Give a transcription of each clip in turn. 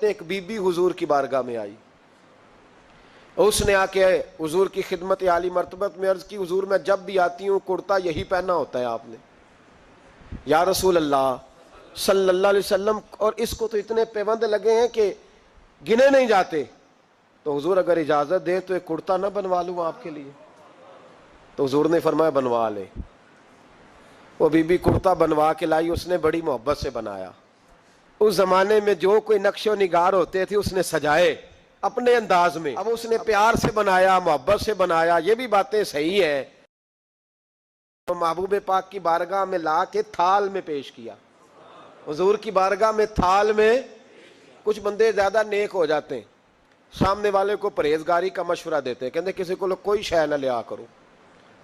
ایک be be حضور کی بارگاہ میں آئی، اس نے آ کے حضور کی خدمت عالی مرتبت میں عرض کی، حضور میں جب بھی آتی ہوں کرتا یہی پہنا ہوتا ہے آپ نے، یا رسول اللہ صلی اللہ علیہ وسلم، اور اس کو تو اتنے پیوند لگے ہیں کہ گنے نہیں جاتے، تو حضور اگر اجازت دے تو ایک کرتا نہ بنوا لوں آپ کے لیے؟ تو حضور نے فرمایا بنوا لے۔ وہ بی بی کرتا بنوا کے لائی، اس نے بڑی محبت سے بنایا۔ اس زمانے میں جو کوئی نقش و نگار ہوتے تھے اس نے سجائے اپنے انداز میں، اب اس نے پیار سے بنایا، محبت سے بنایا، یہ بھی باتیں صحیح ہیں۔ محبوب پاک کی بارگاہ میں لا کے تھال میں پیش کیا، حضور کی بارگاہ میں تھال میں۔ کچھ بندے زیادہ نیک ہو جاتے ہیں، سامنے والے کو پرہیزگاری کا مشورہ دیتے ہیں، کہتے کسی کو کوئی شے نہ لیا کرو،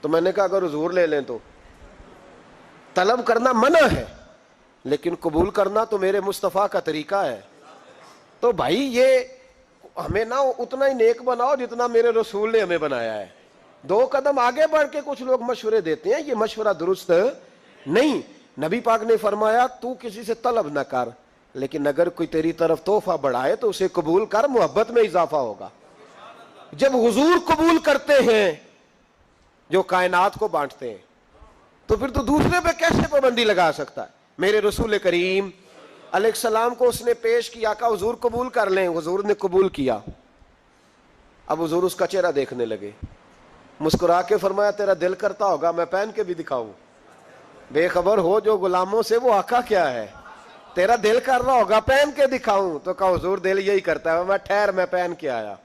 تو میں نے کہا اگر حضور لے لیں تو طلب کرنا منع ہے، لیکن قبول کرنا تو میرے مصطفیٰ کا طریقہ ہے۔ تو بھائی یہ ہمیں نہ اتنا ہی نیک بناؤ جتنا میرے رسول نے ہمیں بنایا ہے۔ دو قدم آگے بڑھ کے کچھ لوگ مشورے دیتے ہیں، یہ مشورہ درست نہیں۔ نبی پاک نے فرمایا تو کسی سے طلب نہ کر، لیکن اگر کوئی تیری طرف تحفہ بڑھائے تو اسے قبول کر، محبت میں اضافہ ہوگا۔ جب حضور قبول کرتے ہیں جو کائنات کو بانٹتے ہیں، تو پھر تو دوسرے پہ کیسے پابندی لگا سکتا ہے؟ میرے رسول کریم علیہ السلام کو اس نے پیش کیا، کہ حضور قبول کر لیں، حضور نے قبول کیا۔ اب حضور اس کا چہرہ دیکھنے لگے، مسکرا کے فرمایا تیرا دل کرتا ہوگا میں پہن کے بھی دکھاؤں؟ بے خبر ہو جو غلاموں سے وہ آقا کیا ہے، تیرا دل کر رہا ہوگا پہن کے دکھاؤں؟ تو کہا حضور دل یہی کرتا ہے، میں ٹھہر میں پہن کے آیا۔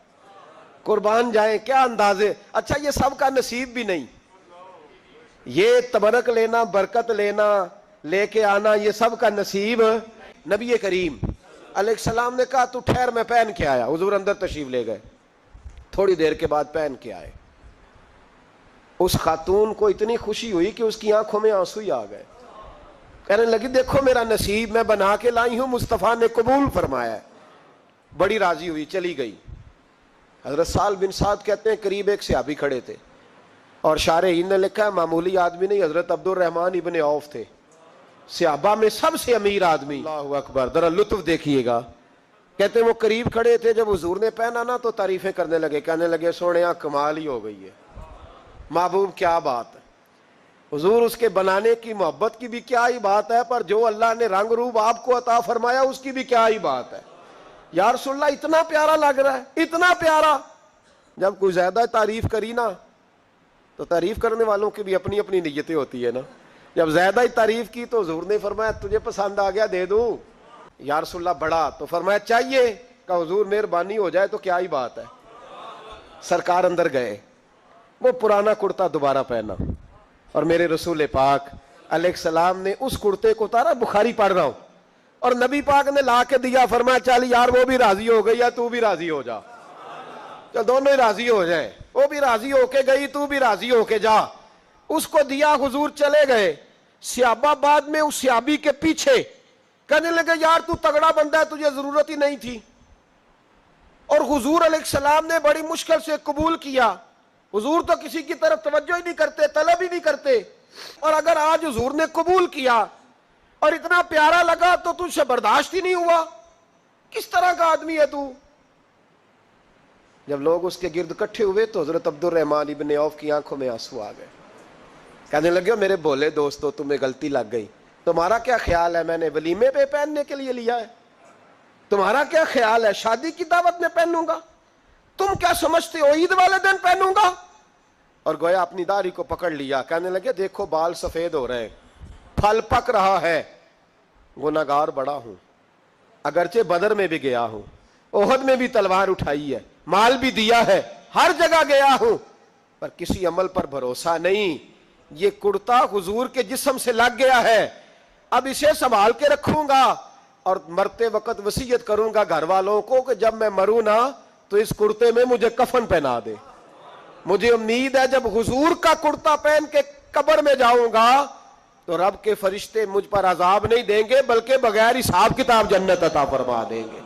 قربان جائیں، کیا اندازے! اچھا یہ سب کا نصیب بھی نہیں، یہ تبرک لینا، برکت لینا، لے کے آنا، یہ سب کا نصیب نبی کریم علیہ السلام نے کہا تو ٹھہر میں پہن کے آیا۔ حضور اندر تشریف لے گئے، تھوڑی دیر کے بعد پہن کے آئے۔ اس خاتون کو اتنی خوشی ہوئی کہ اس کی آنکھوں میں آنسو ہی آ گئے، کہنے لگی دیکھو میرا نصیب میں بنا کے لائی ہوں، مصطفیٰ نے قبول فرمایا ہے۔ بڑی راضی ہوئی، چلی گئی۔ حضرت سہل بن سعد کہتے ہیں قریب ایک صحابی کھڑے تھے، اور شارحین نے لکھا ہے معمولی آدمی نہیں، حضرت عبد الرحمن ابن عوف تھے، صحابہ میں سب سے امیر آدمی۔ اللہ اکبر، ذرا لطف دیکھیے گا۔ کہتے ہیں وہ قریب کھڑے تھے، جب حضور نے پہنا نا تو تعریفیں کرنے لگے، کہنے لگے سونیا کمال ہی ہو گئی ہے، محبوب کیا بات ہے۔ حضور اس کے بنانے کی محبت کی بھی کیا ہی بات ہے، پر جو اللہ نے رنگ روپ آپ کو عطا فرمایا اس کی بھی کیا ہی بات ہے۔ یا رسول اللہ اتنا پیارا لگ رہا ہے، اتنا پیارا۔ جب کوئی زیادہ تعریف کری نا تو تعریف کرنے والوں کی بھی اپنی اپنی نیتیں ہوتی ہے نا، جب زیادہ ہی تعریف کی تو حضور نے فرمایا تجھے پسند آ گیا دے دوں؟ یا رسول اللہ بڑا، تو فرمایا چاہیے؟ کہ حضور مہربانی ہو جائے تو کیا ہی بات ہے۔ سرکار اندر گئے، وہ پرانا کرتا دوبارہ پہنا، اور میرے رسول پاک علیہ السلام نے اس کرتے کو اتارا، بخاری پڑھ رہا ہوں، اور نبی پاک نے لا کے دیا، فرمایا چل یار وہ بھی راضی ہو گئی یا تو بھی راضی ہو جا، چل دونوں ہی راضی ہو جائیں، وہ بھی راضی ہو کے گئی تو بھی راضی ہو کے جا۔ اس کو دیا، حضور چلے گئے۔ صحابہ بعد میں اس صحابی کے پیچھے کہنے لگے یار تو تگڑا بندہ ہے، تجھے ضرورت ہی نہیں تھی، اور حضور علیہ السلام نے بڑی مشکل سے قبول کیا۔ حضور تو کسی کی طرف توجہ ہی نہیں کرتے، طلب ہی نہیں کرتے، اور اگر آج حضور نے قبول کیا اور اتنا پیارا لگا تو تجھ سے برداشت ہی نہیں ہوا، کس طرح کا آدمی ہے تو؟ جب لوگ اس کے گرد اکٹھے ہوئے تو حضرت عبد الرحمن ابن عوف کی آنکھوں میں آنسو آ گئے، کہنے لگے میرے بھولے دوستو تمہیں غلطی لگ گئی، تمہارا کیا خیال ہے میں نے ولیمے پہ پہننے کے لیے لیا ہے؟ تمہارا کیا خیال ہے شادی کی دعوت میں پہنوں گا؟ تم کیا سمجھتے ہو عید والے دن پہنوں گا؟ اور گویا اپنی داڑھی کو پکڑ لیا، کہنے لگے دیکھو بال سفید ہو رہے ہیں، پھل پک رہا ہے، گناہگار بڑا ہوں، اگرچہ بدر میں بھی گیا ہوں، احد میں بھی تلوار اٹھائی ہے، مال بھی دیا ہے، ہر جگہ گیا ہوں، پر کسی عمل پر بھروسہ نہیں۔ یہ کرتا حضور کے جسم سے لگ گیا ہے، اب اسے سنبھال کے رکھوں گا، اور مرتے وقت وصیت کروں گا گھر والوں کو کہ جب میں مروں نا تو اس کرتے میں مجھے کفن پہنا دے۔ مجھے امید ہے جب حضور کا کرتا پہن کے قبر میں جاؤں گا تو رب کے فرشتے مجھ پر عذاب نہیں دیں گے، بلکہ بغیر حساب کتاب جنت عطا فرما دیں گے۔